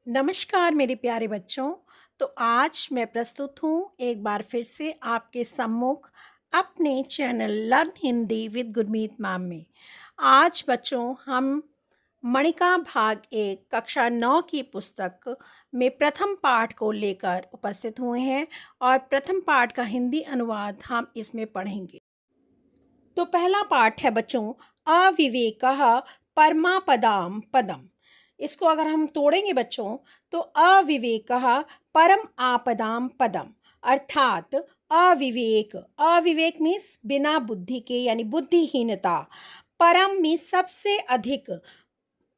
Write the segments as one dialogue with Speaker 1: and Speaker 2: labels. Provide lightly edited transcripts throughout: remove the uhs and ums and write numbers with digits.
Speaker 1: नमस्कार मेरे प्यारे बच्चों। तो आज मैं प्रस्तुत हूँ एक बार फिर से आपके सम्मुख अपने channel learn Hindi with Gurmeet ma'am में। आज बच्चों हम मणिका भाग 1 कक्षा 9 की पुस्तक में प्रथम पाठ को लेकर उपस्थित हुए हैं और प्रथम पाठ का हिंदी अनुवाद हम इसमें पढ़ेंगे। तो पहला पाठ है बच्चों, अविवेकः परमापदाम पदम। इसको अगर हम तोड़ेंगे बच्चों तो अविवेकः परम आपदाम पदम, अर्थात अविवेक, अविवेक मीन्स बिना बुद्धि के यानी बुद्धिहीनता, परम मीन्स सबसे अधिक,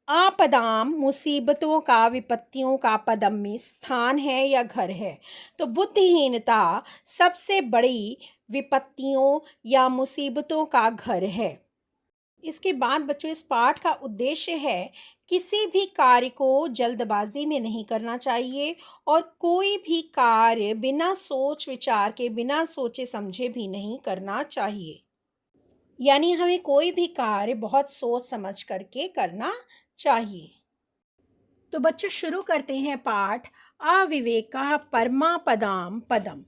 Speaker 1: आपदाम मुसीबतों का, विपत्तियों का, पदम में स्थान है या घर है। तो बुद्धिहीनता सबसे बड़ी विपत्तियों या मुसीबतों का घर है। इसके बाद बच्चों इस पाठ का उद्देश्य है किसी भी कार्य को जल्दबाजी में नहीं करना चाहिए और कोई भी कार्य बिना सोच विचार के, बिना सोचे समझे भी नहीं करना चाहिए। यानी हमें कोई भी कार्य बहुत सोच समझ करके करना चाहिए। तो बच्चों शुरू करते हैं पाठ अविवेकः परमापदाम पदम।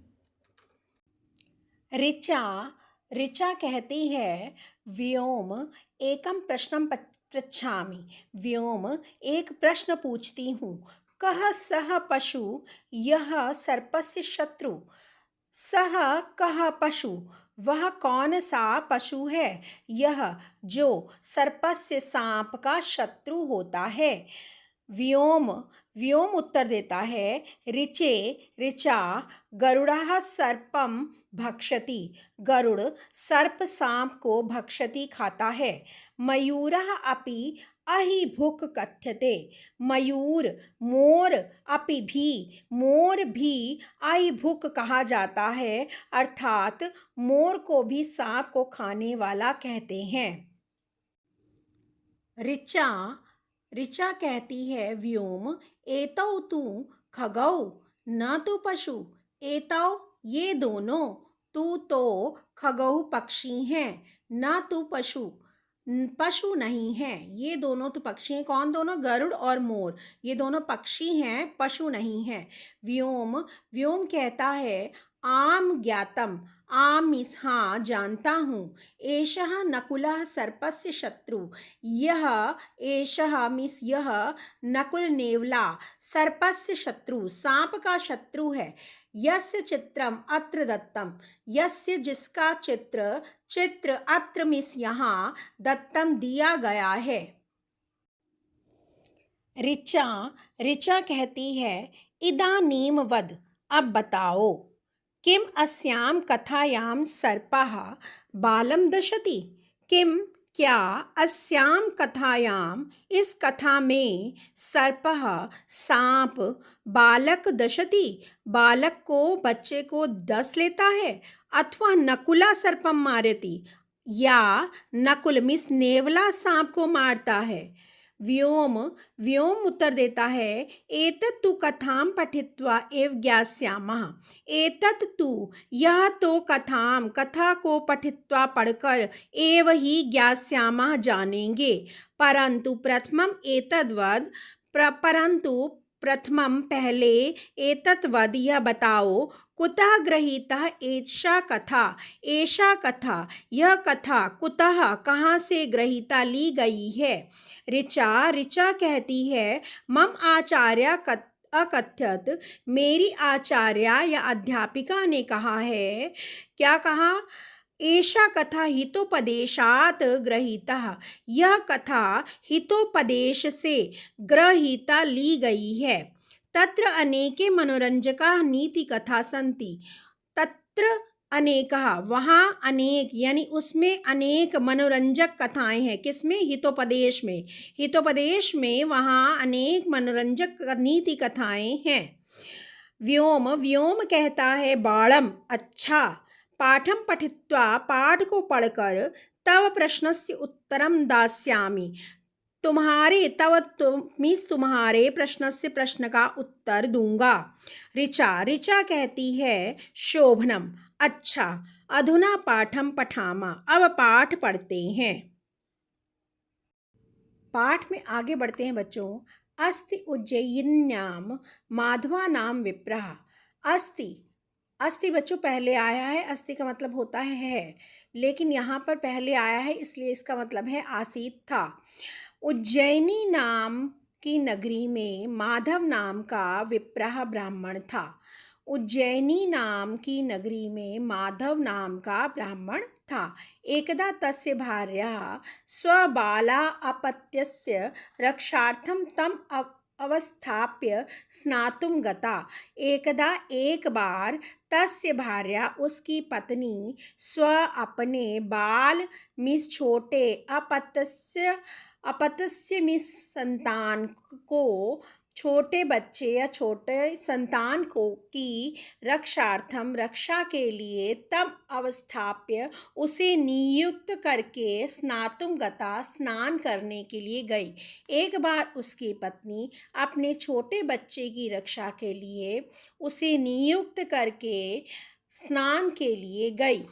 Speaker 1: ऋचा ऋचा कहती है, व्योम एकम प्रश्नम पृच्छामि। व्योम एक प्रश्न पूछती हूँ। कः सः पशु यह सर्पस्य शत्रु। सः कः पशु, वह कौन सा पशु है, यह जो सर्पस्य सांप का शत्रु होता है। व्योम व्योम उत्तर देता है, ऋचे ऋचा गरुड़ः सर्पम भक्षति। गरुड़ सर्प सांप को भक्षति खाता है। मयूरः अपि अहिभुक् कथ्यते। मयूर मोर, अपि भी मोर भी अहिभुक् कहा जाता है, अर्थात मोर को भी सांप को खाने वाला कहते हैं। ऋचा ऋचा कहती है, व्योम एतौ तु खगौ न तो पशु। एतौ ये दोनों, तू तो खगौ पक्षी हैं, न तो पशु पशु नहीं है। ये दोनों तो पक्षी हैं। कौन दोनों? गरुड़ और मोर, ये दोनों पक्षी हैं, पशु नहीं हैं। व्योम व्योम कहता है, आम ज्ञातम। आम मीन्स हाँ, जानता हूँ। एषः नकुलः सर्पस्य शत्रु। यह एषः मीन्स यह, नकुल नेवला सर्पस्य शत्रु सांप का शत्रु है। यस्य चित्रम अत्र दत्तम। यस्य जिसका चित्र, चित्र अत्र मीन्स यहाँ, दत्तम दिया गया है। ऋचा ऋचा कहती है, इदानीम वद अब बताओ। किम अस्याम कथायाम सर्पः बालम दशति। किम क्या, अस्याम कथायाम इस कथा में, सर्पः सांप, बालक दशति बालक को, बच्चे को डस लेता है। अथवा नकुला सर्पम मारति, या नकुल मीन्स नेवला सांप को मारता है। व्योम व्योम उत्तर देता है, एतत् तु कथां पठित्वा एव ज्ञास्यामः। एतत् तु यह तो कथां कथा को पठित्वा पढ़कर एव ही ज्ञास्यामः जानेंगे। परंतु प्रथमम एतद्वद परंतु प्रथमम पहले, एतद्वद यह बताओ, कुतः गृहीतः एषा कथा। एषा कथा यह कथा, कुतः कहाँ से, गृहीता ली गई है। ऋचा ऋचा कहती है, मम आचार्य अकथ्यत। मेरी आचार्या या अध्यापिका ने कहा है। क्या कहा? एषा कथा हितोपदेशात गृहीतः। यह कथा हितोपदेश से गृहीता ली गई है। तत्र अनेके मनोरंजकाः नीति कथा सन्ति। तत्र अनेकः वहाँ अनेक, यानी उसमें अनेक मनोरंजक कथाएं हैं। किसमें? हितोपदेश में। हितोपदेश में वहाँ अनेक मनोरंजक नीति कथाएं हैं। व्योम व्योम कहता है, बाणम अच्छा। पाठम पठित्वा पाठ को पढ़कर, तव प्रश्नस्य उत्तरम दास्यामि। तुम्हारे, तव मीन्स तुम्हारे, प्रश्न से प्रश्न का उत्तर दूंगा। ऋचा ऋचा कहती है, शोभनम अच्छा। अधुना पाठम पठामा अब पाठ पढ़ते हैं। पाठ में आगे बढ़ते हैं बच्चों। अस्ति उज्जयिन्याम माधवानां विप्रः। अस्ति, अस्ति बच्चों पहले आया है, अस्ति का मतलब होता है, लेकिन यहाँ पर पहले आया है इसलिए इसका मतलब है आसीत था। उज्जैनी नाम की नगरी में माधव नाम का विप्रह ब्राह्मण था। उज्जैनी नाम की नगरी में माधव नाम का ब्राह्मण था। एकदा तस्य भार्या स्वबाला अपत्यस्य रक्षार्थं तम अवस्थाप्य स्नातुं गता। एकदा एक बार तस्य भार्या उसकी पत्नी अपने बाल मिस छोटे अपत्यस्य मिस संतान को, छोटे बच्चे या छोटे संतान को की रक्षार्थम रक्षा के लिए तम अवस्थाप्य उसे नियुक्त करके स्नातुम गता स्नान करने के लिए गई। एक बार उसकी पत्नी अपने छोटे बच्चे की रक्षा के लिए उसे नियुक्त करके स्नान के लिए गई।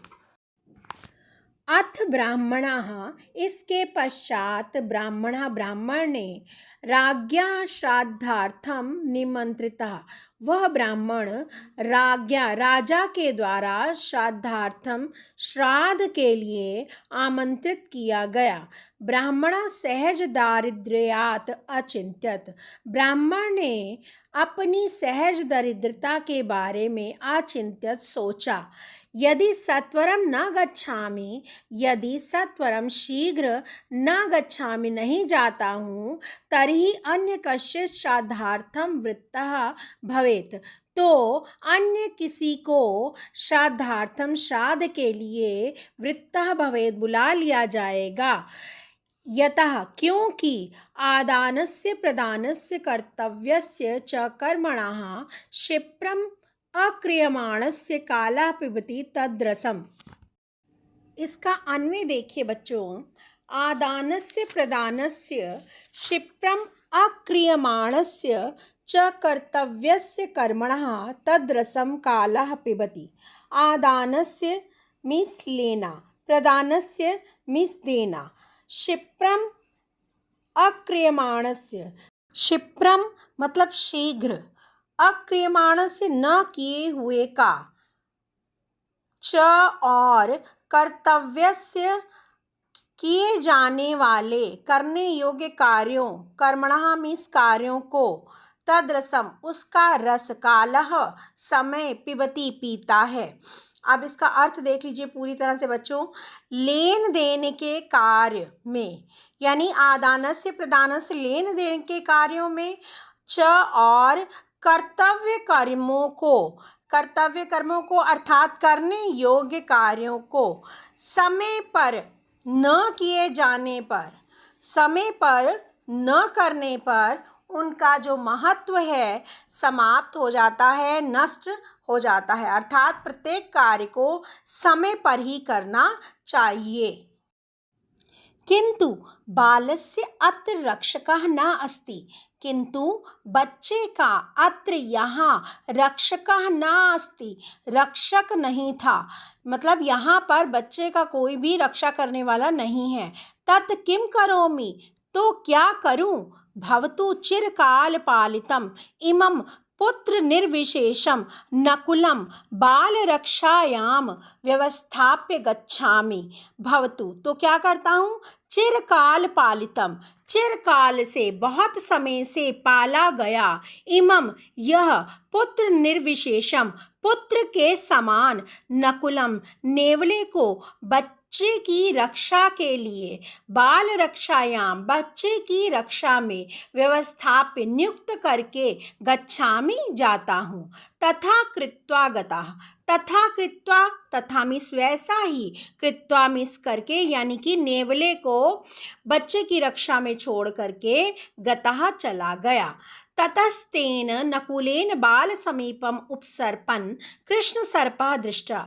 Speaker 1: अथ ब्राह्मणः, इसके पश्चात ब्राह्मण ने राज्ञा श्राद्धार्थम निमंत्रितः, वह ब्राह्मण राजा के द्वारा श्राद्धार्थम श्राद्ध के लिए आमंत्रित किया गया। ब्राह्मण सहज दारिद्र्यात अचिंत्यत, ब्राह्मण ने अपनी सहज दरिद्रता के बारे में अचिंत्यत सोचा। यदि सत्वरम न गच्छामि, यदि सत्वरम शीघ्र न गच्छामि नहीं जाता हूँ, तर्हि अन्य कश्चित् श्राद्धार्थम वृत्तः भवेत्, तो अन्य किसी को श्राद्धार्थम श्राद्ध के लिए वृत्तः भवेत् बुला लिया जाएगा। यतः क्योंकि आदानस्य प्रदानस्य कर्तव्यस्य च कर्मणः क्षिप्रम अक्रियमाणस्य कालः पिबति तद्रसम्। इसका अन्वय देखिए बच्चों, आदानस्य प्रदानस्य क्षिप्रम अक्रियमाणस्य च कर्तव्यस्य कर्मणः तद्रसं कालः पिबति। आदानस्य मीन्स लेना, प्रदानस्य मीन्स देना, क्षिप्रम अक्रियमाणस्य, क्षिप्रम मतलब शीघ्र, अक्रियमाणस्य न किए हुए का, च और कर्तव्यस्य किए जाने वाले करने योग्य कार्यों, कर्मणः मीन्स कार्यों को, तद्रसम उसका रस, कालः समय, पिबती पीता है। अब इसका अर्थ देख लीजिए पूरी तरह से बच्चों। लेन देन के कार्य में, यानी आदानस्य प्रदानस्य लेन देन के कार्यों में, च और कर्तव्य कर्मों को अर्थात करने योग्य कार्यों को समय पर न किए जाने पर, समय पर न करने पर उनका जो महत्व है समाप्त हो जाता है, नष्ट हो जाता है। अर्थात प्रत्येक कार्य को समय पर ही करना चाहिए। किंतु बालस्य अत्र रक्षकः न अस्ति, किंतु बच्चे का अत्र यहाँ रक्षकः न अस्ति, रक्षक नहीं था, मतलब यहाँ पर बच्चे का कोई भी रक्षा करने वाला नहीं है। तत् किम करोमि, तो क्या करूं, भवतु चिरकाल पालितम इमं पुत्र निर्विशेषम नकुलम बाल रक्षायाम व्यवस्थाप्य गच्छामि। भवतु तो क्या करता हूँ, चिरकाल पालितम चिरकाल से बहुत समय से पाला गया, इमम यह पुत्र निर्विशेषम पुत्र के समान, नकुलम नेवले को बच्चे की रक्षा के लिए, बाल रक्षायाम बच्चे की रक्षा में, व्यवस्थाप्य नियुक्त करके, गच्छामि जाता हूँ, तथा कृत्वा गता, तथा कृत्वा तथा मिस वैसा ही, कृत्वा मिस करके यानी कि नेवले को बच्चे की रक्षा में छोड़ करके गतः चला गया। ततस्तेन नकुलेन बाल समीपम उपसर्पन् कृष्ण सर्पः दृष्टा।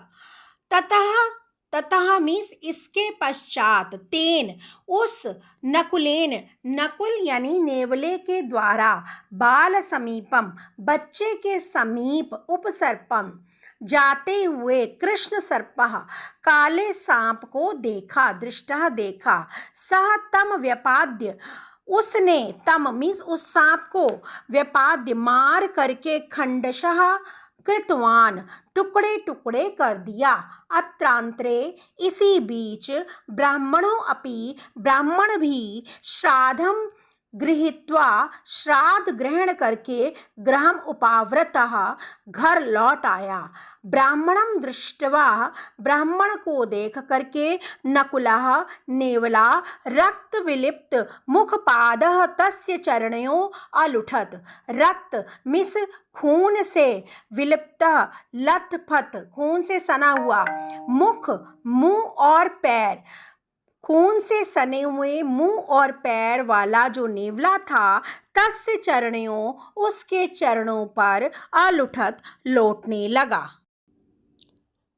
Speaker 1: ततः मीन्स इसके पश्चात, तेन उस नकुलेन, नकुल यानी नेवले के द्वारा, बाल समीपम बच्चे के समीप, उपसर्पम जाते हुए, कृष्ण सर्पः काले सांप को देखा, दृष्टः देखा, सह तम व्यपाद्य उसने तम मीन्स उस सांप को व्यपाद्य मार करके खंडशः कृतवान टुकड़े टुकड़े कर दिया। अत्रांतरे इसी बीच ब्राह्मण भी श्राद्धम गृहीत्वा श्राद्ध ग्रहण करके गृहम उपावृतः घर लौट आया। ब्राह्मणम दृष्ट्वा ब्राह्मण को देख करके नकुलः नेवला रक्त विलिप्त मुखपादः तस्य चरणयों अलुठत। रक्त मिस खून से विलिप्त लथपथ खून से सना हुआ मुख मुंह और पैर खून से सने हुए मुंह और पैर वाला जो नेवला था तस्य चरणयों उसके चरणों पर अलुठत लौटने लगा।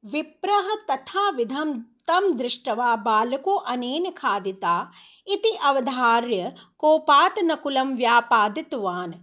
Speaker 1: विप्रः तथा विधम तम दृष्ट्वा बालको अनेन खादिता इति अवधार्य कोपात नकुलम व्यापादितवान।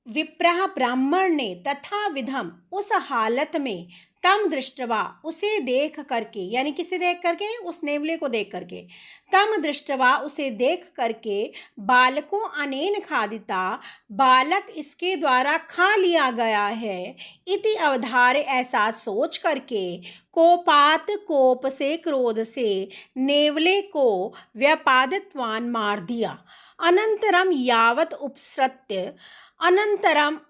Speaker 1: विप्रः ब्राह्मण ने तथा विधम उस हालत में तम दृष्टवा उसे देख करके यानी किसे देख करके उस नेवले को देख करके तम दृष्टवा उसे देख करके बालको अनेन खादिता बालक इसके द्वारा खा लिया गया है इति अवधार्य ऐसा सोच करके कोपात कोप से क्रोध से नेवले को व्यापादितवान मार दिया। अनंतरम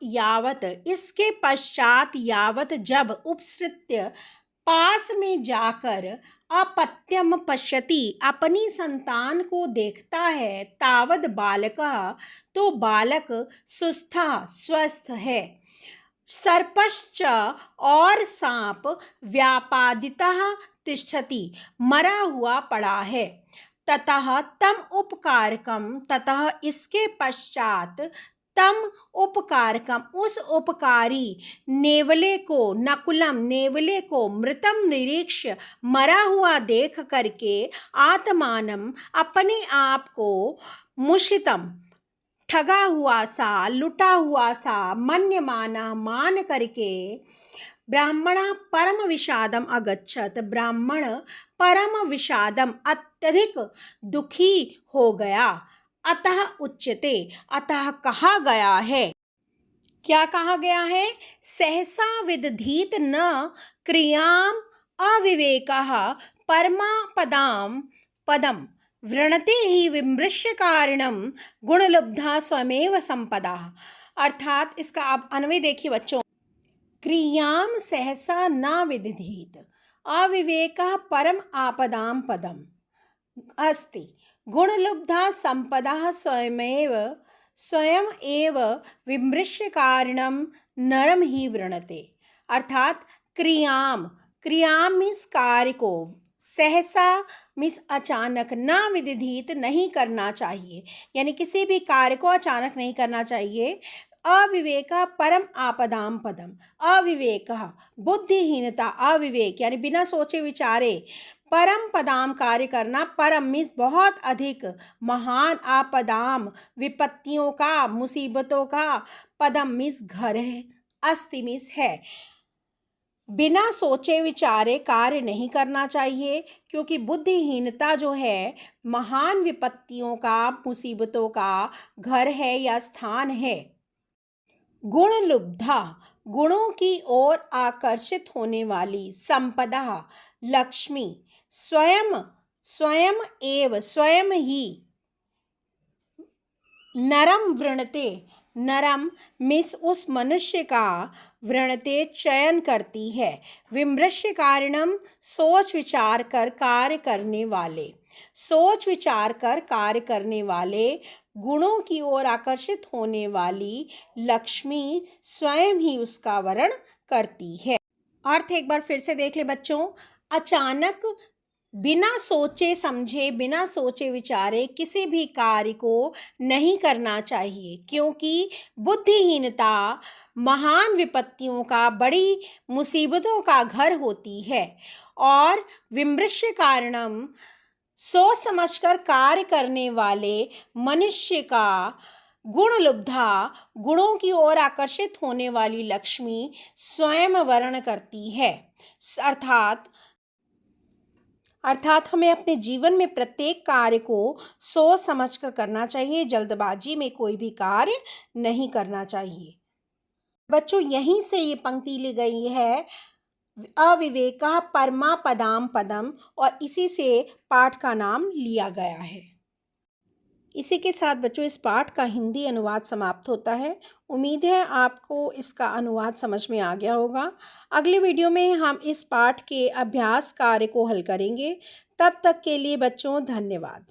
Speaker 1: यावत इसके पश्चात यावत जब उपसृत्य पास में जाकर अपत्यम पश्यति अपनी संतान को देखता है तावद बालकः तो बालक सुस्था स्वस्थ है। सर्पश्च और सांप व्यापादितः तिष्ठति मरा हुआ पड़ा है। ततः तम उपकारकम ततः इसके पश्चात तम उपकारकम उस उपकारी नेवले को नकुलम नेवले को मृतम निरीक्ष्य मरा हुआ देख करके आत्मानम अपने आप को मुषितम ठगा हुआ सा लुटा हुआ सा मन्यमाना मान करके ब्राह्मण परम विषादम अगच्छत ब्राह्मण परम विषादम अत्यधिक दुखी हो गया। अतः उच्यते अतः कहा गया है क्या कहा गया है सहसा विदधीत न क्रियाम अविवेकः परमापदाम पदम वृणते ही विमृश्य कारणम गुणलब्धा स्वमेव संपदा। अर्थात इसका आप अन्वय देखिए बच्चों। क्रियाम सहसा न विदधीत अविवेकः परम आपदाम पदम अस्ति गुणलब्धा संपदा स्वयं एव विमृश्य कारणम नरम ही वृणते। अर्थात क्रियाम मीन्स कार्य को सहसा मीन्स अचानक न विदधीत नहीं करना चाहिए यानी किसी भी कार्य को अचानक नहीं करना चाहिए। अविवेक परम आपदाम पदम अविवेक बुद्धिहीनता अविवेक यानी बिना सोचे विचारे परम पदाम कार्य करना परम मीन्स बहुत अधिक महान आपदाम विपत्तियों का मुसीबतों का पदम मीन्स घर है अस्ति मीन्स है। बिना सोचे विचारे कार्य नहीं करना चाहिए क्योंकि बुद्धिहीनता जो है महान विपत्तियों का मुसीबतों का घर है या स्थान है। गुणलुब्धा गुणों की ओर आकर्षित होने वाली संपदा लक्ष्मी स्वयं ही नरम वृणते नरम मिस उस मनुष्य का वृणते चयन करती है। विमृश्य कारणम सोच विचार कर कार्य करने वाले गुणों की ओर आकर्षित होने वाली लक्ष्मी स्वयं ही उसका वर्ण करती है। अर्थ एक बार फिर से देख ले बच्चों। अचानक बिना सोचे समझे बिना सोचे विचारे किसी भी कार्य को नहीं करना चाहिए क्योंकि बुद्धिहीनता महान विपत्तियों का बड़ी मुसीबतों का घर होती है और विमृश्य कारणम सोच समझकर कार्य करने वाले मनुष्य का गुणलुब्धा गुणों की ओर आकर्षित होने वाली लक्ष्मी स्वयं वर्ण करती है। अर्थात हमें अपने जीवन में प्रत्येक कार्य को सोच समझकर करना चाहिए, जल्दबाजी में कोई भी कार्य नहीं करना चाहिए। बच्चों, यहीं से ये पंक्ति ली गई है, अविवेकः परमापदां पदम, और इसी से पाठ का नाम लिया गया है। इसी के साथ बच्चों इस पाठ का हिंदी अनुवाद समाप्त होता है। उम्मीद है आपको इसका अनुवाद समझ में आ गया होगा। अगले वीडियो में हम इस पाठ के अभ्यास कार्य को हल करेंगे। तब तक के लिए बच्चों धन्यवाद।